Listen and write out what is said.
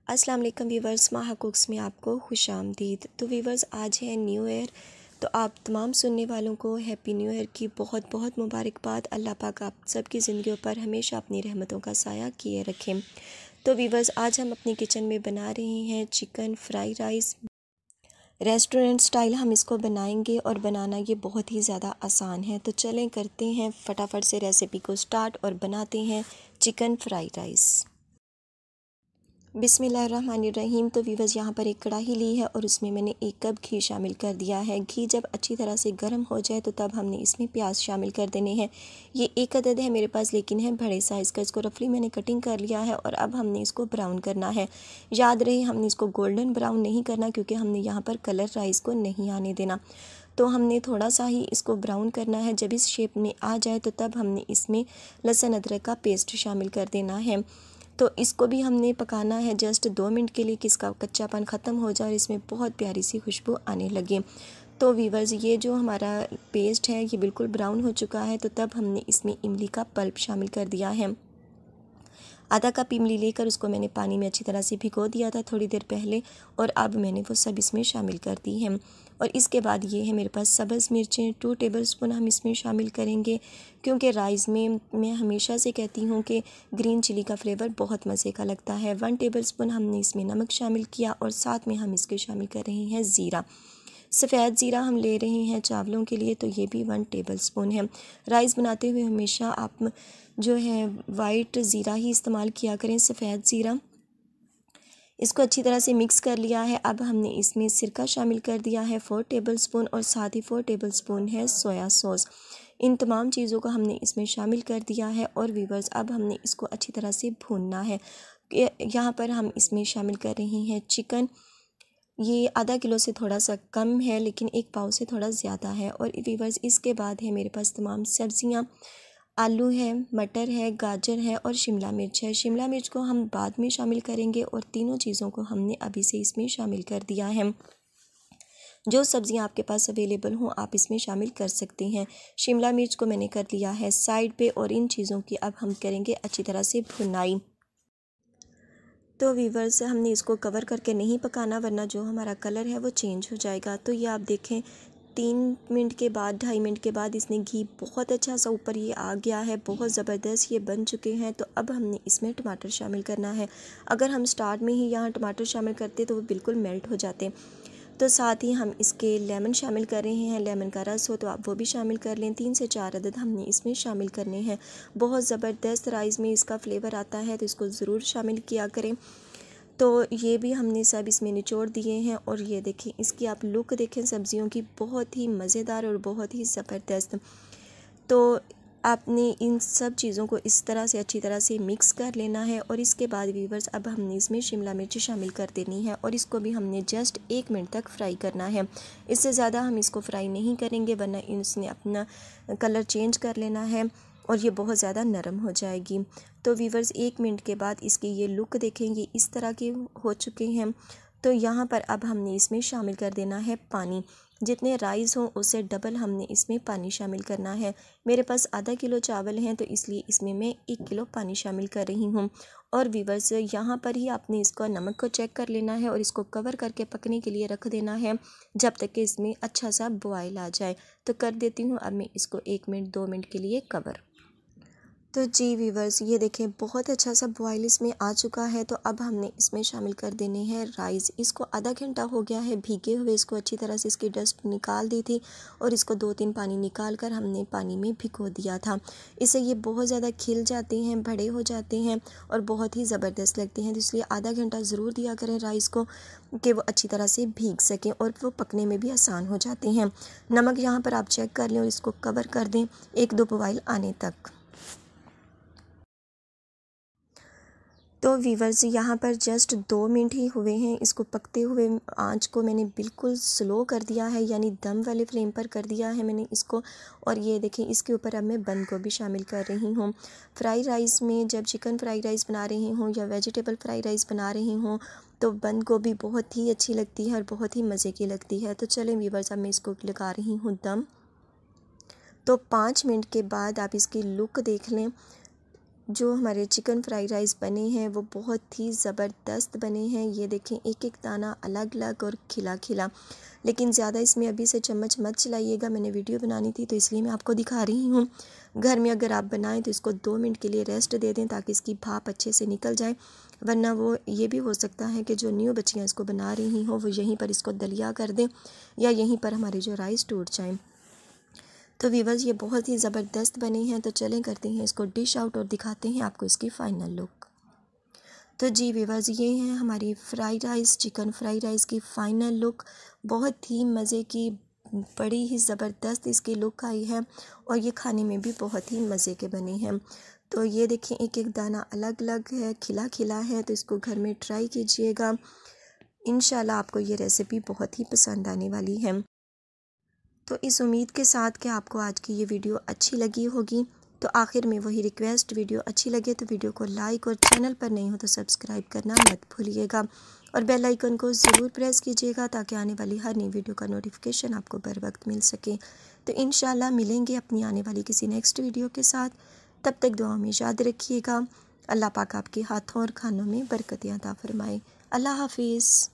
अस्सलाम वालेकुम वीवर्स, माहा कुक्स में आपको खुशामदीद। तो वीवर्स, आज है न्यू ईयर। तो आप तमाम सुनने वालों को हैप्पी न्यू ईयर की बहुत बहुत मुबारकबाद। अल्लाह पाक आप सबकी ज़िंदगियों पर हमेशा अपनी रहमतों का साया किए रखें। तो वीवर्स, आज हम अपनी किचन में बना रहे हैं chicken fry rice. Restaurant style हम इसको बनाएंगे और बनाना ये बहुत ही ज़्यादा आसान है। तो चलें करते हैं फटाफट से रेसिपी को स्टार्ट और बनाते हैं चिकन फ्राई राइस। बिस्मिल्लाहिर्रहमानिर्रहीम। तो वीवर्स, यहाँ पर एक कढ़ाई ली है और उसमें मैंने 1 कप घी शामिल कर दिया है। घी जब अच्छी तरह से गर्म हो जाए तो तब हमने इसमें प्याज शामिल कर देने हैं। ये 1 अदद है मेरे पास, लेकिन है बड़े साइज़ का। इसको रफली मैंने कटिंग कर लिया है और अब हमने इसको ब्राउन करना है। याद रहे, हमने इसको गोल्डन ब्राउन नहीं करना, क्योंकि हमने यहाँ पर कलर राइस को नहीं आने देना। तो हमने थोड़ा सा ही इसको ब्राउन करना है। जब इस शेप में आ जाए तो तब हमने इसमें लहसुन अदरक का पेस्ट शामिल कर देना है। तो इसको भी हमने पकाना है जस्ट 2 मिनट के लिए कि इसका कच्चापन ख़त्म हो जाए और इसमें बहुत प्यारी सी खुशबू आने लगे। तो वीवर्स, ये जो हमारा पेस्ट है ये बिल्कुल ब्राउन हो चुका है। तो तब हमने इसमें इमली का पल्प शामिल कर दिया है। आधा कप इमली लेकर उसको मैंने पानी में अच्छी तरह से भिगो दिया था थोड़ी देर पहले, और अब मैंने वो सब इसमें शामिल कर दी हैं। और इसके बाद ये है मेरे पास सब्ज़ मिर्चें 2 टेबलस्पून हम इसमें शामिल करेंगे, क्योंकि राइस में मैं हमेशा से कहती हूँ कि ग्रीन चिली का फ्लेवर बहुत मज़े का लगता है। 1 टेबलस्पून हमने इसमें नमक शामिल किया और साथ में हम इसके शामिल कर रहे हैं ज़ीरा। सफ़ेद ज़ीरा हम ले रहे हैं चावलों के लिए, तो ये भी 1 टेबलस्पून है। राइस बनाते हुए हमेशा आप जो है वाइट ज़ीरा ही इस्तेमाल किया करें, सफ़ेद ज़ीरा। इसको अच्छी तरह से मिक्स कर लिया है। अब हमने इसमें सिरका शामिल कर दिया है 4 टेबलस्पून और साथ ही 4 टेबलस्पून है सोया सॉस। इन तमाम चीज़ों को हमने इसमें शामिल कर दिया है। और वीवर्स, अब हमने इसको अच्छी तरह से भूनना है। यहाँ पर हम इसमें शामिल कर रहे हैं चिकन। ये आधा किलो से थोड़ा सा कम है, लेकिन 1 पाव से थोड़ा ज़्यादा है। और वीवर्स, इसके बाद है मेरे पास तमाम सब्ज़ियाँ। आलू है, मटर है, गाजर है और शिमला मिर्च है। शिमला मिर्च को हम बाद में शामिल करेंगे और तीनों चीज़ों को हमने अभी से इसमें शामिल कर दिया है। जो सब्ज़ियाँ आपके पास अवेलेबल हों आप इसमें शामिल कर सकते हैं। शिमला मिर्च को मैंने कर लिया है साइड पे, और इन चीज़ों की अब हम करेंगे अच्छी तरह से भुनाई। तो वीवर्स, हमने इसको कवर करके नहीं पकाना, वरना जो हमारा कलर है वो चेंज हो जाएगा। तो ये आप देखें 3 मिनट के बाद 2.5 मिनट के बाद इसने घी बहुत अच्छा सा ऊपर ये आ गया है, बहुत ज़बरदस्त ये बन चुके हैं। तो अब हमने इसमें टमाटर शामिल करना है। अगर हम स्टार्ट में ही यहाँ टमाटर शामिल करते तो वो बिल्कुल मेल्ट हो जाते। तो साथ ही हम इसके लेमन शामिल कर रहे हैं। लेमन का रस हो तो आप वो भी शामिल कर लें। 3 से 4 अदद हमने इसमें शामिल करने हैं। बहुत ज़बरदस्त राइस में इसका फ्लेवर आता है, तो इसको ज़रूर शामिल किया करें। तो ये भी हमने सब इसमें निचोड़ दिए हैं। और ये देखें, इसकी आप लुक देखें सब्ज़ियों की, बहुत ही मज़ेदार और बहुत ही ज़बरदस्त। तो आपने इन सब चीज़ों को इस तरह से अच्छी तरह से मिक्स कर लेना है। और इसके बाद वीवर्स, अब हमने इसमें शिमला मिर्च शामिल कर देनी है और इसको भी हमने जस्ट 1 मिनट तक फ्राई करना है। इससे ज़्यादा हम इसको फ्राई नहीं करेंगे, वरना इसने अपना कलर चेंज कर लेना है और ये बहुत ज़्यादा नरम हो जाएगी। तो वीवर्स, 1 मिनट के बाद इसकी ये लुक देखेंगे इस तरह के हो चुके हैं। तो यहाँ पर अब हमने इसमें शामिल कर देना है पानी। जितने राइस हों उससे डबल हमने इसमें पानी शामिल करना है। मेरे पास आधा किलो चावल हैं, तो इसलिए इसमें मैं 1 किलो पानी शामिल कर रही हूँ। और वीवर्स, यहाँ पर ही आपने इसको नमक को चेक कर लेना है और इसको कवर करके पकने के लिए रख देना है जब तक कि इसमें अच्छा सा बॉयल आ जाए। तो कर देती हूँ अब मैं इसको 1 मिनट 2 मिनट के लिए कवर। तो जी वीवर्स, ये देखें बहुत अच्छा सा बॉयल इसमें आ चुका है। तो अब हमने इसमें शामिल कर देने हैं राइस। इसको आधा घंटा हो गया है भीगे हुए, इसको अच्छी तरह से इसकी डस्ट निकाल दी थी और इसको 2-3 पानी निकाल कर हमने पानी में भिगो दिया था। इससे ये बहुत ज़्यादा खिल जाते हैं, बड़े हो जाते हैं और बहुत ही ज़बरदस्त लगते हैं। तो इसलिए आधा घंटा ज़रूर दिया करें राइस को, कि वो अच्छी तरह से भीग सकें और वो पकने में भी आसान हो जाते हैं। नमक यहाँ पर आप चेक कर लें और इसको कवर कर दें 1-2 बॉयल आने तक। तो वीवर्स, यहाँ पर जस्ट 2 मिनट ही हुए हैं इसको पकते हुए। आंच को मैंने बिल्कुल स्लो कर दिया है, यानी दम वाले फ्लेम पर कर दिया है मैंने इसको। और ये देखें, इसके ऊपर अब मैं बंद गोभी शामिल कर रही हूँ। फ्राई राइस में जब चिकन फ्राई राइस बना रही हूँ या वेजिटेबल फ्राई राइस बना रही हूँ तो बंद गोभी बहुत ही अच्छी लगती है और बहुत ही मज़े की लगती है। तो चलें वीवर्स, अब मैं इसको लगा रही हूँ दम। तो 5 मिनट के बाद आप इसकी लुक देख लें। जो हमारे चिकन फ्राई राइस बने हैं वो बहुत ही ज़बरदस्त बने हैं। ये देखें, एक एक दाना अलग अलग और खिला खिला। लेकिन ज़्यादा इसमें अभी से चम्मच मत चलाइएगा, मैंने वीडियो बनानी थी तो इसलिए मैं आपको दिखा रही हूँ। घर में अगर आप बनाएं तो इसको 2 मिनट के लिए रेस्ट दे दें ताकि इसकी भाप अच्छे से निकल जाए, वरना वो ये भी हो सकता है कि जो न्यू बच्चियाँ इसको बना रही हों वो यहीं पर इसको दलिया कर दें या यहीं पर हमारे जो राइस टूट जाएँ। तो व्यूअर्स, ये बहुत ही ज़बरदस्त बने हैं। तो चलें करते हैं इसको डिश आउट और दिखाते हैं आपको इसकी फ़ाइनल लुक। तो जी व्यूअर्स, ये हैं हमारी fried rice, chicken fry rice की फ़ाइनल लुक। बहुत ही मज़े की, बड़ी ही ज़बरदस्त इसकी लुक आई है और ये खाने में भी बहुत ही मज़े के बने हैं। तो ये देखें, एक एक दाना अलग अलग है, खिला खिला है। तो इसको घर में ट्राई कीजिएगा, इंशाल्लाह आपको ये रेसिपी बहुत ही पसंद आने वाली है। तो इस उम्मीद के साथ कि आपको आज की ये वीडियो अच्छी लगी होगी। तो आखिर में वही रिक्वेस्ट, वीडियो अच्छी लगे तो वीडियो को लाइक और चैनल पर नहीं हो तो सब्सक्राइब करना मत भूलिएगा और बेल आइकन को ज़रूर प्रेस कीजिएगा ताकि आने वाली हर नई वीडियो का नोटिफिकेशन आपको बर वक्त मिल सके। तो इंशाल्लाह मिलेंगे अपनी आने वाली किसी नेक्स्ट वीडियो के साथ। तब तक दुआ में याद रखिएगा। अल्लाह पाक आपके हाथों और खानों में बरकत अता फरमाए। अल्लाह हाफिज़।